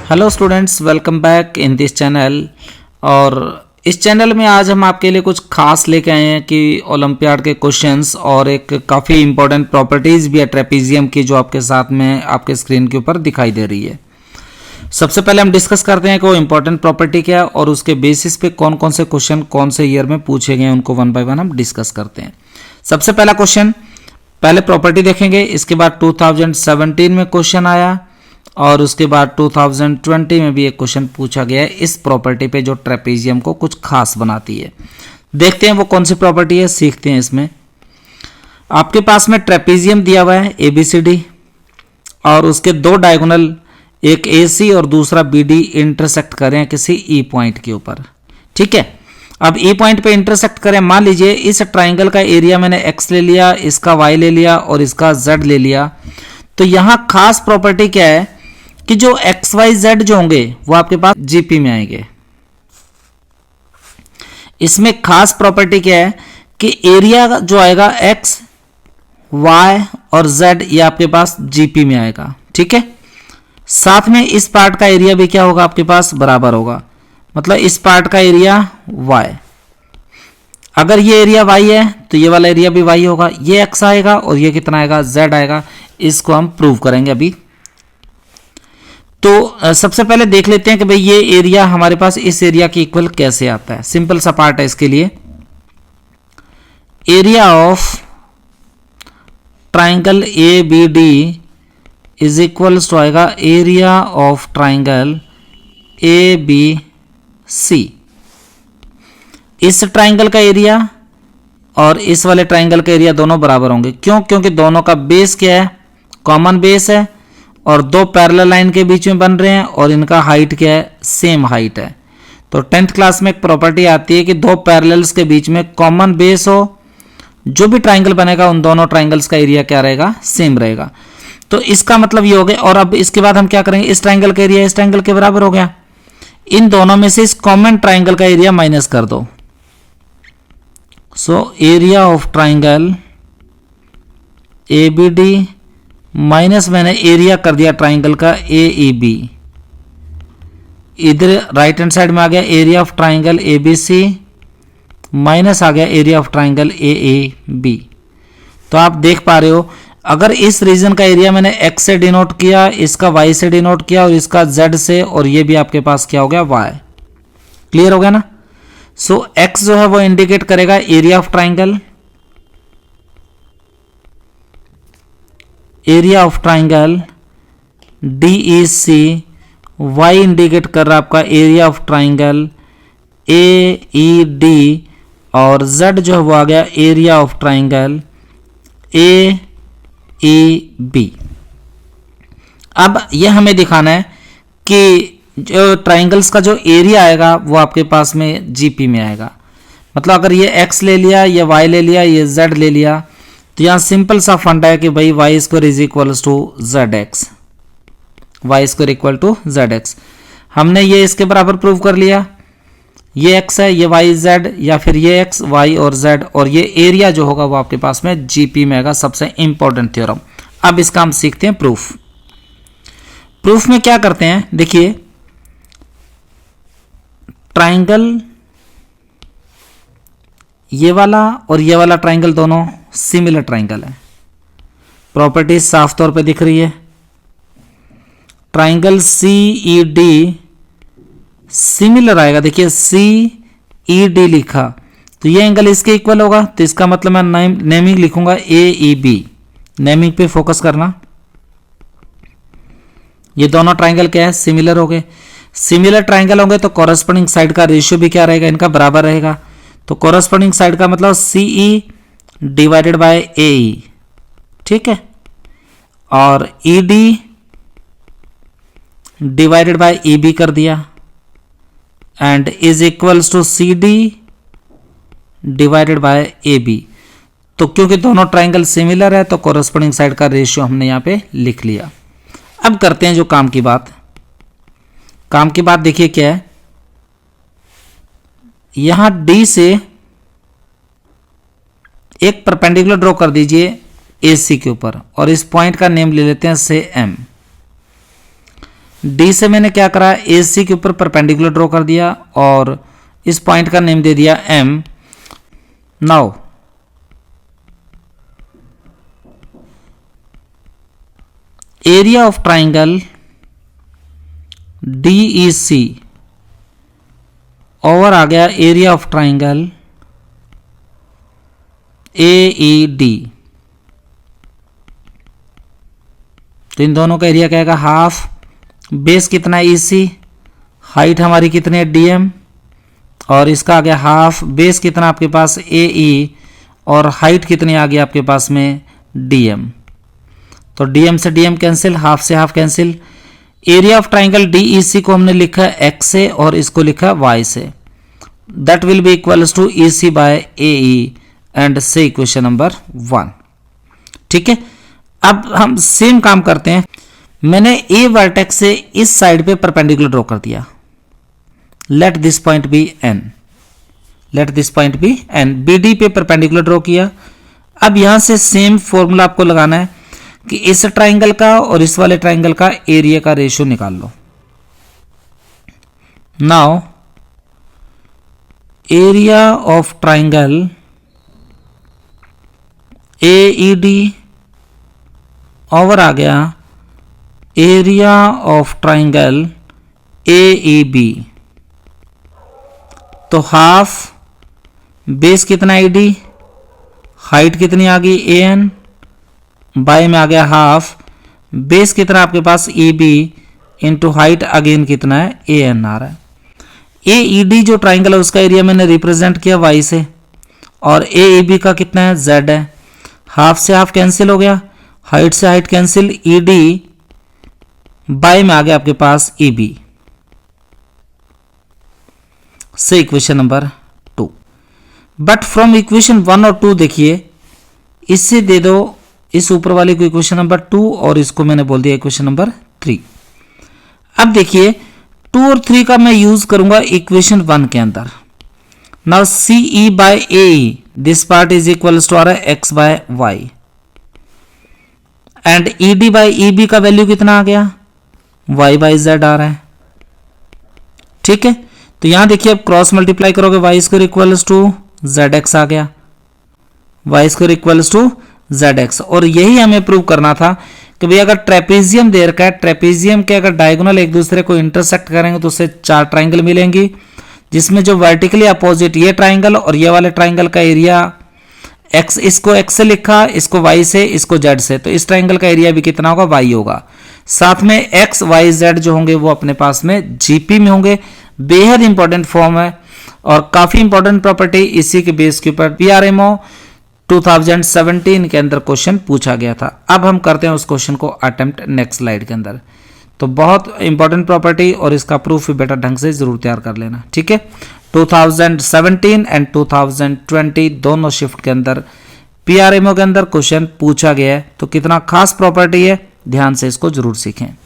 Hello students, welcome back in this channel. और इस channel में आज हम आपके लिए कुछ खास लेके आए हैं कि ओलंपियाड के क्वेश्चंस और एक काफ़ी इंपॉर्टेंट प्रॉपर्टीज़ भी है ट्रेपीजियम की, जो आपके साथ में आपके स्क्रीन के ऊपर दिखाई दे रही है। सबसे पहले हम डिस्कस करते हैं कि वो इंपॉर्टेंट प्रॉपर्टी क्या है और उसके बेसिस पे कौन कौन से क्वेश्चन कौन से ईयर में पूछे गए हैं, उनको वन बाय वन हम डिस्कस करते हैं। सबसे पहला क्वेश्चन, पहले प्रॉपर्टी देखेंगे, इसके बाद 2017 में क्वेश्चन आया और उसके बाद 2020 में भी एक क्वेश्चन पूछा गया है इस प्रॉपर्टी पे जो ट्रेपीजियम को कुछ खास बनाती है। देखते हैं वो कौन सी प्रॉपर्टी है, सीखते हैं। इसमें आपके पास में ट्रेपीजियम दिया हुआ है ABCD और उसके दो डायगोनल, एक AC और दूसरा BD इंटरसेक्ट करें किसी E पॉइंट के ऊपर। ठीक है, अब E पॉइंट पे इंटरसेक्ट करें। मान लीजिए इस ट्राइंगल का एरिया मैंने X ले लिया, इसका Y ले लिया और इसका Z ले लिया। तो यहां खास प्रॉपर्टी क्या है कि जो XYZ जो होंगे वो आपके पास GP में आएंगे। इसमें खास प्रॉपर्टी क्या है कि एरिया जो आएगा X, Y और Z ये आपके पास GP में आएगा। ठीक है, साथ में इस पार्ट का एरिया भी क्या होगा, आपके पास बराबर होगा। मतलब इस पार्ट का एरिया Y, अगर ये एरिया Y है तो ये वाला एरिया भी Y होगा। ये X आएगा और ये कितना आएगा, Z आएगा। इसको हम प्रूव करेंगे अभी। तो सबसे पहले देख लेते हैं कि भाई ये एरिया हमारे पास इस एरिया के इक्वल कैसे आता है। सिंपल सा पार्ट है इसके लिए। Area of triangle ABD is equals to आएगा एरिया ऑफ ट्राइंगल ABC। इस ट्राइंगल का एरिया और इस वाले ट्राइंगल का एरिया दोनों बराबर होंगे। क्यों? क्योंकि दोनों का बेस क्या है, कॉमन बेस है और दो पैरेलल लाइन के बीच में बन रहे हैं और इनका हाइट क्या है, सेम हाइट है। तो 10th क्लास में एक प्रॉपर्टी आती है कि दो पैरेलल्स के बीच में कॉमन बेस हो, जो भी ट्राइंगल बनेगा उन दोनों ट्राइंगल्स का एरिया क्या रहेगा, सेम रहेगा। तो इसका मतलब ये हो गया। और अब इसके बाद हम क्या करेंगे, इस ट्राइंगल का एरिया इस ट्राइंगल के बराबर हो गया। इन दोनों में से इस कॉमन ट्राइंगल का एरिया माइनस कर दो। So area of triangle ABD minus मैंने एरिया कर दिया ट्राइंगल का AEB। इधर राइट हैंड साइड में आ गया area of triangle ABC minus आ गया एरिया ऑफ ट्राइंगल AAB। तो आप देख पा रहे हो, अगर इस रीजन का एरिया मैंने X से डिनोट किया, इसका Y से डिनोट किया और इसका Z से, और ये भी आपके पास क्या हो गया, Y। क्लियर हो गया ना। सो X जो है वो इंडिकेट करेगा area of triangle, area of triangle DEC, Y indicate कर रहा है आपका एरिया ऑफ ट्राइंगल AED और Z जो है वो आ गया एरिया ऑफ ट्राइंगल AEB। अब यह हमें दिखाना है कि जो ट्राइंगल्स का जो एरिया आएगा वो आपके पास में GP में आएगा। मतलब अगर ये X ले लिया, ये Y ले लिया, ये Z ले लिया, तो यहाँ सिंपल सा फंडा है कि भाई Y square is equals to ZX, Y square equal to ZX। हमने ये इसके बराबर प्रूव कर लिया। ये X है, ये Y Z, या फिर ये X Y और Z, और ये एरिया जो होगा वो आपके पास में GP में आएगा। सबसे इंपॉर्टेंट थ्योरम। अब इसका हम सीखते हैं प्रूफ। प्रूफ में क्या करते हैं, देखिए ट्राइंगल ये वाला और ये वाला ट्राइंगल दोनों सिमिलर ट्राइंगल है। प्रॉपर्टी साफ तौर पे दिख रही है। ट्राइंगल CED सिमिलर आएगा। देखिए CED लिखा तो ये एंगल इसके इक्वल होगा, तो इसका मतलब मैं नेमिंग लिखूंगा AEB। नेमिंग पे फोकस करना। ये दोनों ट्राइंगल क्या है, सिमिलर हो गए। सिमिलर ट्राइंगल होंगे तो कॉरस्पॉन्डिंग साइड का रेशियो भी क्या रहेगा, इनका बराबर रहेगा। तो कॉरस्पॉन्डिंग साइड का मतलब CE डिवाइडेड बाय AE। ठीक है, और ED डिवाइडेड बाय EB कर दिया, and is equals to CD divided by AB। तो क्योंकि दोनों ट्राइंगल सिमिलर है तो कॉरस्पॉन्डिंग साइड का रेशियो हमने यहां पे लिख लिया। अब करते हैं जो काम की बात। काम की बात देखिए क्या है, यहां D से एक परपेंडिकुलर ड्रॉ कर दीजिए AC के ऊपर और इस पॉइंट का नेम ले लेते हैं से M। D से मैंने क्या करा, AC के ऊपर परपेंडिकुलर ड्रॉ कर दिया और इस पॉइंट का नेम दे दिया M। Now area of triangle DEC over आ गया एरिया ऑफ ट्राइंगल AED। तो इन दोनों का एरिया क्या आएगा, हाफ। बेस कितना है EC, हाइट हमारी कितनी है DM और इसका आ गया हाफ। बेस कितना आपके पास AE और हाइट कितनी आ गई आपके पास में DM। तो DM से DM कैंसिल, हाफ से half cancel. Area of triangle DEC को हमने लिखा है X से और इसको लिखा है Y से। That will be equals to EC by AE and से इक्वेशन नंबर 1। ठीक है, अब हम सेम काम करते हैं। मैंने A वर्टेक्स से इस साइड पे परपेंडिकुलर ड्रॉ कर दिया। Let this point be N, let this point be N। BD पे परपेंडिकुलर ड्रॉ किया। अब यहां से सेम फॉर्मूला आपको लगाना है कि इस ट्राइंगल का और इस वाले ट्राइंगल का एरिया का रेशियो निकाल लो। Now area of triangle AED over आ गया एरिया ऑफ ट्राइंगल AEB। तो हाफ, बेस कितना AD, हाइट कितनी आ गई AN, बाय में आ गया हाफ। बेस कितना आपके पास EB इंटू हाइट अगेन कितना है AN आ रहा है। AED जो ट्राइंगल है उसका एरिया मैंने रिप्रेजेंट किया Y से और AEB का कितना है Z है। हाफ से हाफ कैंसिल हो गया, हाइट से हाइट कैंसिल, ED बाय में आ गया आपके पास EB से equation number 2। But from equation 1 और 2 देखिए, इससे दे दो इस ऊपर वाले को इक्वेशन नंबर 2 और इसको मैंने बोल दिया इक्वेशन नंबर 3। अब देखिए 2 और 3 का मैं यूज करूंगा इक्वेशन 1 के अंदर। Now CE by AE this part is equal to आ रहा है X by Y and ED by EB का वैल्यू कितना आ गया, Y बाय Z आ रहा है। ठीक है, तो यहां देखिए अब क्रॉस मल्टीप्लाई करोगे y square equals to ZX आ गया, y square equals to ZX। और यही हमें प्रूव करना था कि भाई अगर ट्रेपेजियम दे रखा है, ट्रेपेजियम के अगर डायगोनल एक दूसरे को इंटरसेक्ट करेंगे तो उससे 4 ट्राइंगल मिलेंगी, जिसमें जो वर्टिकली अपोजिट ये ट्राइंगल और ये वाले ट्राइंगल का एरिया x, इसको x से लिखा, इसको y से, इसको z से, तो इस ट्राइंगल का एरिया भी कितना होगा, y होगा। साथ में x y z जो होंगे वो अपने पास में जीपी में होंगे। बेहद इंपॉर्टेंट फॉर्म है और काफी इंपॉर्टेंट प्रॉपर्टी, इसी के बेस के ऊपर PRMO 2017 के अंदर क्वेश्चन पूछा गया था। अब हम करते हैं उस क्वेश्चन को अटेम्प्ट नेक्स्ट स्लाइड के अंदर। तो बहुत इंपॉर्टेंट प्रॉपर्टी और इसका प्रूफ भी बेटर ढंग से जरूर तैयार कर लेना। ठीक है, 2017 एंड 2020 दोनों शिफ्ट के अंदर PRMO के अंदर क्वेश्चन पूछा गया है। तो कितना खास प्रॉपर्टी है, ध्यान से इसको जरूर सीखें।